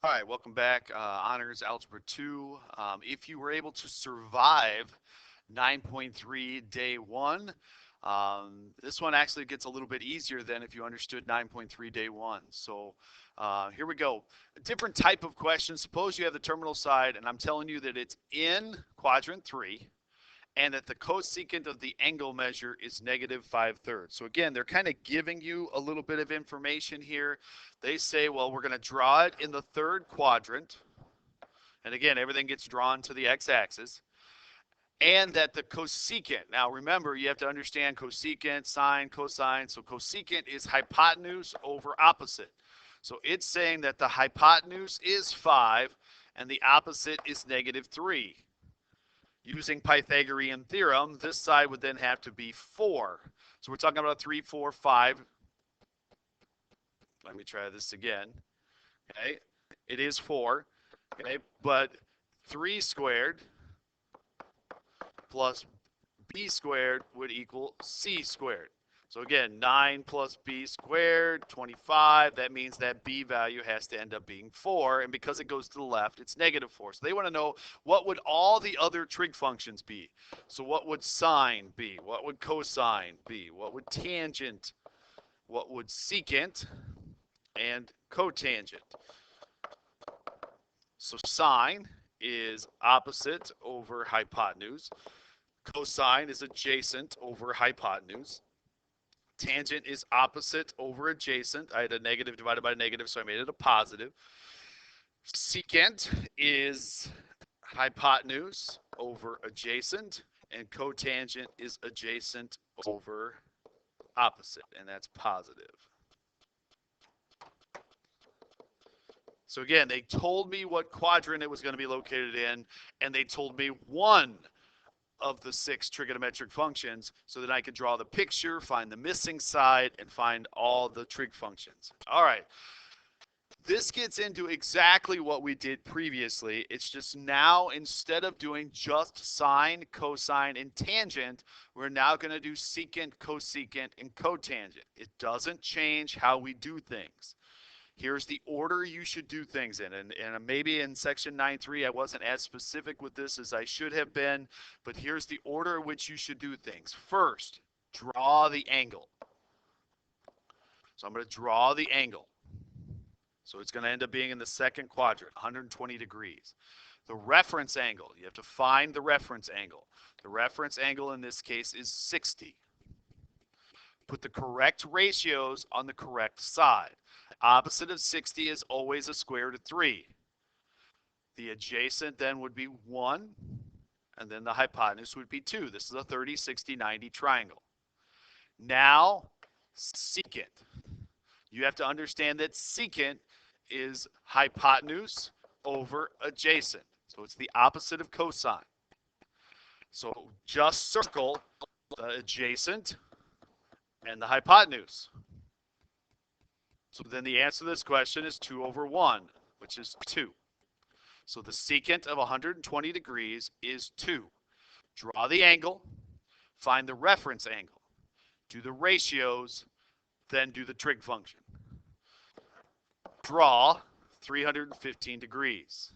All right, welcome back. Honors Algebra 2. If you were able to survive 9.3 day 1, this one actually gets a little bit easier than if you understood 9.3 day 1. So here we go. A different type of question. Suppose you have the terminal side, and I'm telling you that it's in quadrant 3, and that the cosecant of the angle measure is negative 5/3. So again, they're kind of giving you a little bit of information here. They say, well, we're going to draw it in the third quadrant. And again, everything gets drawn to the x-axis. And that the cosecant, now remember, you have to understand cosecant, sine, cosine. So cosecant is hypotenuse over opposite. So it's saying that the hypotenuse is 5 and the opposite is negative 3. Using Pythagorean theorem, this side would then have to be 4. So we're talking about 3, 4, 5. Let me try this again. Okay, it is 4. Okay, but 3 squared plus b squared would equal c squared. So again, 9 plus b squared, 25. That means that b value has to end up being 4. And because it goes to the left, it's negative 4. So they want to know, what would all the other trig functions be? So what would sine be? What would cosine be? What would tangent? What would secant? And cotangent. So sine is opposite over hypotenuse. Cosine is adjacent over hypotenuse. Tangent is opposite over adjacent. I had a negative divided by a negative, so I made it a positive. Secant is hypotenuse over adjacent, and cotangent is adjacent over opposite, and that's positive. So again, they told me what quadrant it was going to be located in, and they told me one of the 6 trigonometric functions so that I could draw the picture, find the missing side, and find all the trig functions. All right. This gets into exactly what we did previously. It's just now, instead of doing just sine, cosine, and tangent, we're now going to do secant, cosecant, and cotangent. It doesn't change how we do things. Here's the order you should do things in. And maybe in section 9.3, I wasn't as specific with this as I should have been, but here's the order in which you should do things. First, draw the angle. So I'm going to draw the angle. So it's going to end up being in the second quadrant, 120 degrees. The reference angle, you have to find the reference angle. The reference angle in this case is 60. Put the correct ratios on the correct side. Opposite of 60 is always a square root of 3. The adjacent then would be 1, and then the hypotenuse would be 2. This is a 30, 60, 90 triangle. Now, secant. You have to understand that secant is hypotenuse over adjacent. So it's the opposite of cosine. So just circle the adjacent and the hypotenuse. So then the answer to this question is 2 over 1, which is 2. So the secant of 120 degrees is 2. Draw the angle, find the reference angle, do the ratios, then do the trig function. Draw 315 degrees.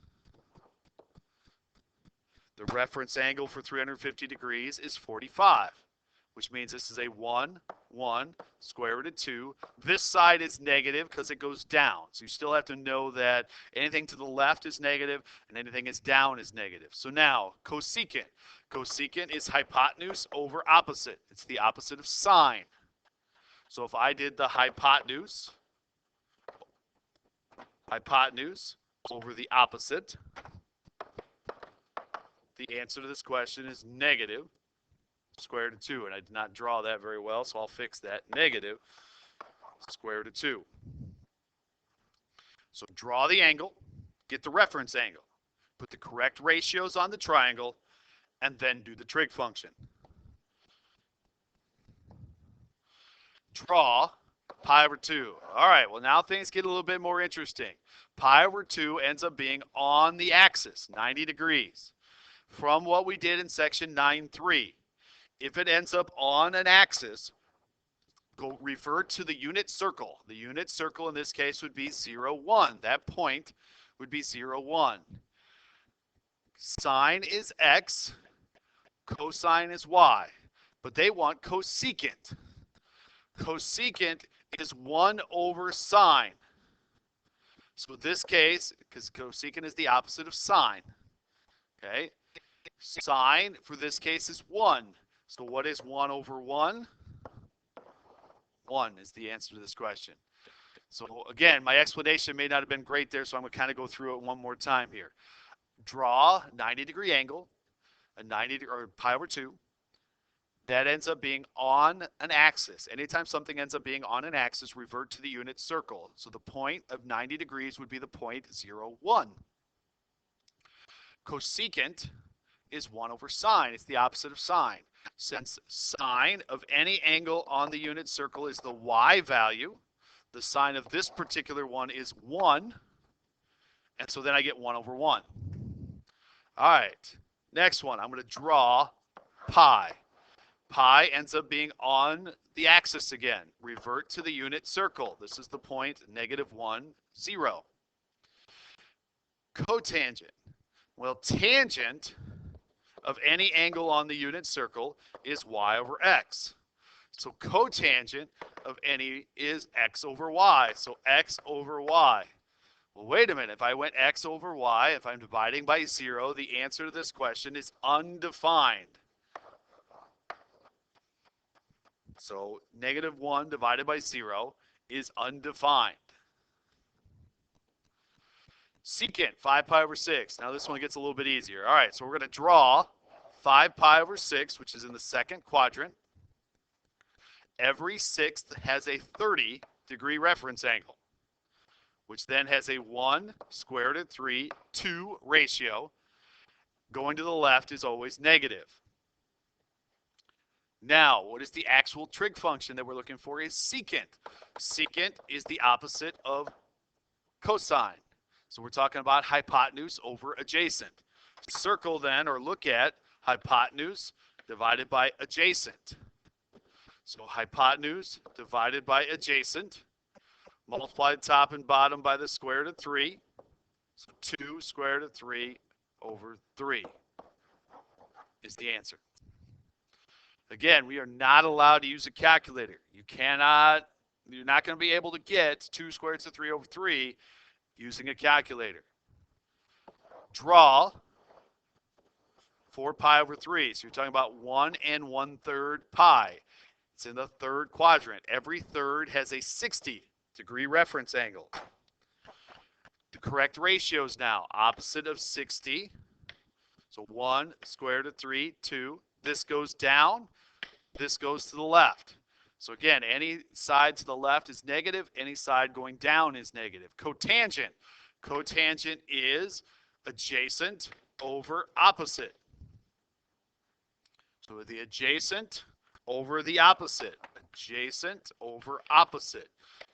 The reference angle for 350 degrees is 45. Which means this is a 1, 1, square root of 2. This side is negative because it goes down. So you still have to know that anything to the left is negative and anything is down is negative. So now, cosecant. Cosecant is hypotenuse over opposite. It's the opposite of sine. So if I did the hypotenuse over the opposite, the answer to this question is negative square root of 2, and I did not draw that very well, so I'll fix that. Negative square root of 2. So draw the angle, get the reference angle, put the correct ratios on the triangle, and then do the trig function. Draw pi over 2. All right, well now things get a little bit more interesting. Pi over 2 ends up being on the axis, 90 degrees. From what we did in section 9.3, if it ends up on an axis, go refer to the unit circle. The unit circle in this case would be 0, 1. That point would be 0, 1. Sine is x, cosine is y, but they want cosecant. Cosecant is 1 over sine. So in this case, because cosecant is the opposite of sine, okay? Sine, for this case, is 1. So what is 1 over 1? 1 is the answer to this question. So again, my explanation may not have been great there, so I'm going to kind of go through it one more time here. Draw a 90-degree angle, a 90 or pi over 2. That ends up being on an axis. Anytime something ends up being on an axis, revert to the unit circle. So the point of 90 degrees would be the point 0, 1. Cosecant is 1 over sine. It's the opposite of sine. Since sine of any angle on the unit circle is the y value, the sine of this particular one is 1, and so then I get 1 over 1. All right, next one, I'm going to draw pi. Pi ends up being on the axis again. Revert to the unit circle. This is the point, -1, 0. Cotangent. Well, tangent of any angle on the unit circle is y over x. So cotangent of any is x over y. So x over y. Well, wait a minute. If I went x over y, if I'm dividing by 0, the answer to this question is undefined. So -1 divided by 0 is undefined. Secant, 5 pi over 6. Now this one gets a little bit easier. All right, so we're going to draw 5 pi over 6, which is in the second quadrant. Every sixth has a 30-degree reference angle, which then has a 1 square root of 3, 2 ratio. Going to the left is always negative. Now, what is the actual trig function that we're looking for is secant. Secant is the opposite of cosine. So we're talking about hypotenuse over adjacent. Circle then, or look at hypotenuse divided by adjacent. So hypotenuse divided by adjacent. Multiply top and bottom by the square root of 3. So 2 square root of 3 over 3 is the answer. Again, we are not allowed to use a calculator. You're not going to be able to get 2 square roots of 3 over 3 using a calculator. Draw 4 pi over 3. So you're talking about 1 1/3 pi. It's in the third quadrant. Every third has a 60-degree reference angle. The correct ratios now, opposite of 60. So 1 square root of 3, 2. This goes down. This goes to the left. So again, any side to the left is negative. Any side going down is negative. Cotangent. Cotangent is adjacent over opposite. So the adjacent over the opposite. Adjacent over opposite.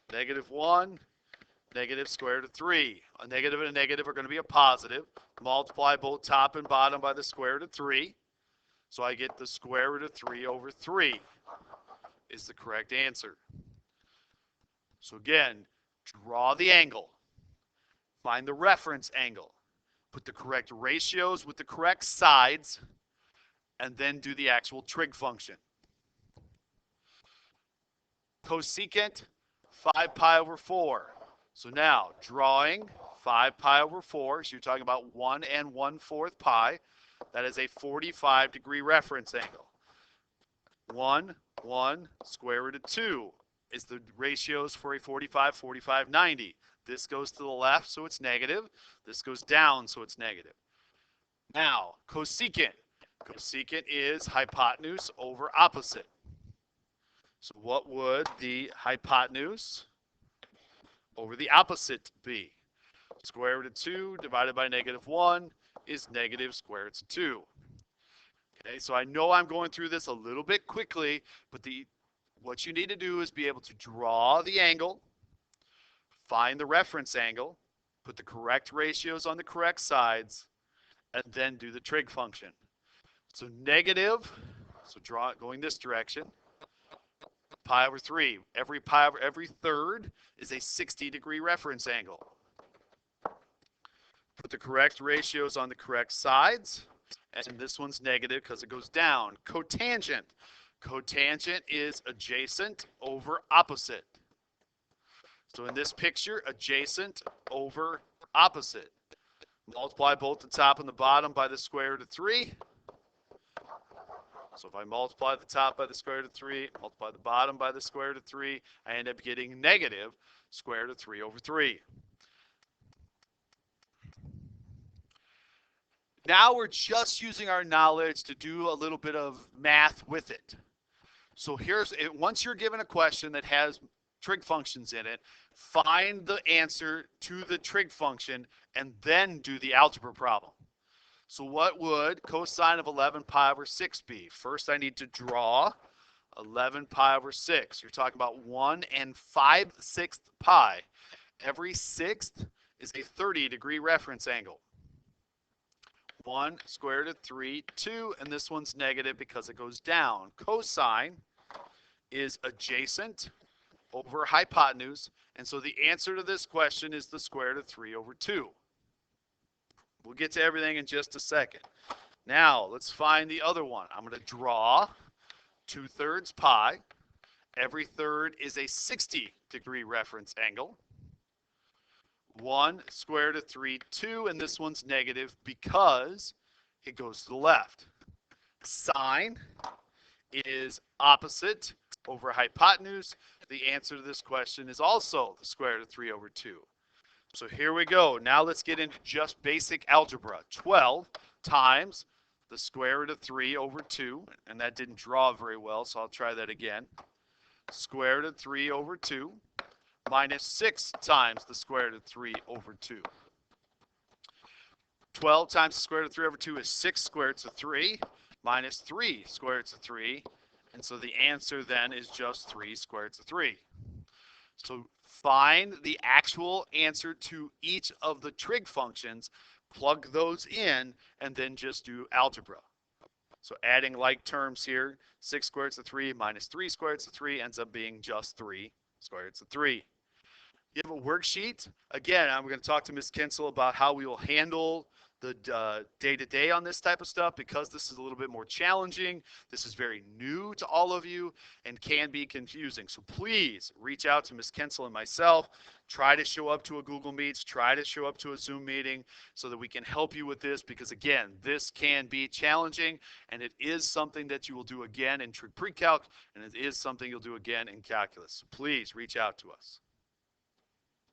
-1, negative square root of 3. A negative and a negative are going to be a positive. Multiply both top and bottom by the square root of 3. So I get the square root of 3 over 3 is the correct answer. So again, draw the angle. Find the reference angle. Put the correct ratios with the correct sides, and then do the actual trig function. Cosecant, 5 pi over 4. So now, drawing 5 pi over 4, so you're talking about 1 1/4 pi. That is a 45-degree reference angle. 1, 1, square root of 2 is the ratios for a 45, 45, 90. This goes to the left, so it's negative. This goes down, so it's negative. Now, cosecant. Cosecant is hypotenuse over opposite. So what would the hypotenuse over the opposite be? Square root of 2 divided by -1 is negative square root of 2. Okay, so I know I'm going through this a little bit quickly, but what you need to do is be able to draw the angle, find the reference angle, put the correct ratios on the correct sides, and then do the trig function. So negative, so draw it going this direction, pi over 3. Every third is a 60-degree reference angle. Put the correct ratios on the correct sides. And this one's negative because it goes down. Cotangent. Cotangent is adjacent over opposite. So in this picture, adjacent over opposite. Multiply both the top and the bottom by the square root of 3. So if I multiply the top by the square root of 3, multiply the bottom by the square root of 3, I end up getting negative square root of 3 over 3. Now we're just using our knowledge to do a little bit of math with it. So here's it. Once you're given a question that has trig functions in it, find the answer to the trig function and then do the algebra problem. So what would cosine of 11 pi over 6 be? First, I need to draw 11 pi over 6. You're talking about 1 and 5/6 pi. Every sixth is a 30-degree reference angle. 1 square root of 3, 2, and this one's negative because it goes down. Cosine is adjacent over hypotenuse, and so the answer to this question is the square root of 3 over 2. We'll get to everything in just a second. Now, let's find the other one. I'm going to draw 2/3 pi. Every third is a 60-degree reference angle. 1 square root of 3, 2, and this one's negative because it goes to the left. Sine is opposite over hypotenuse. The answer to this question is also the square root of 3 over 2. So here we go. Now let's get into just basic algebra. 12 times the square root of 3 over 2, and that didn't draw very well, so I'll try that again. Square root of 3 over 2 minus 6 times the square root of 3 over 2. 12 times the square root of 3 over 2 is 6 square roots of 3 minus 3 square roots of 3. And so the answer then is just 3 square roots of 3. So find the actual answer to each of the trig functions, plug those in, and then just do algebra. So adding like terms here, 6 square roots of 3 minus 3 square roots of 3 ends up being just 3 square roots of 3. You have a worksheet. Again, I'm going to talk to Ms. Kinsel about how we will handle the day-to-day on this type of stuff because this is a little bit more challenging. This is very new to all of you and can be confusing. So please reach out to Ms. Kinsel and myself. Try to show up to a Google Meets. Try to show up to a Zoom meeting so that we can help you with this because, again, this can be challenging and it is something that you will do again in trig pre-calc and it is something you'll do again in calculus. So please reach out to us.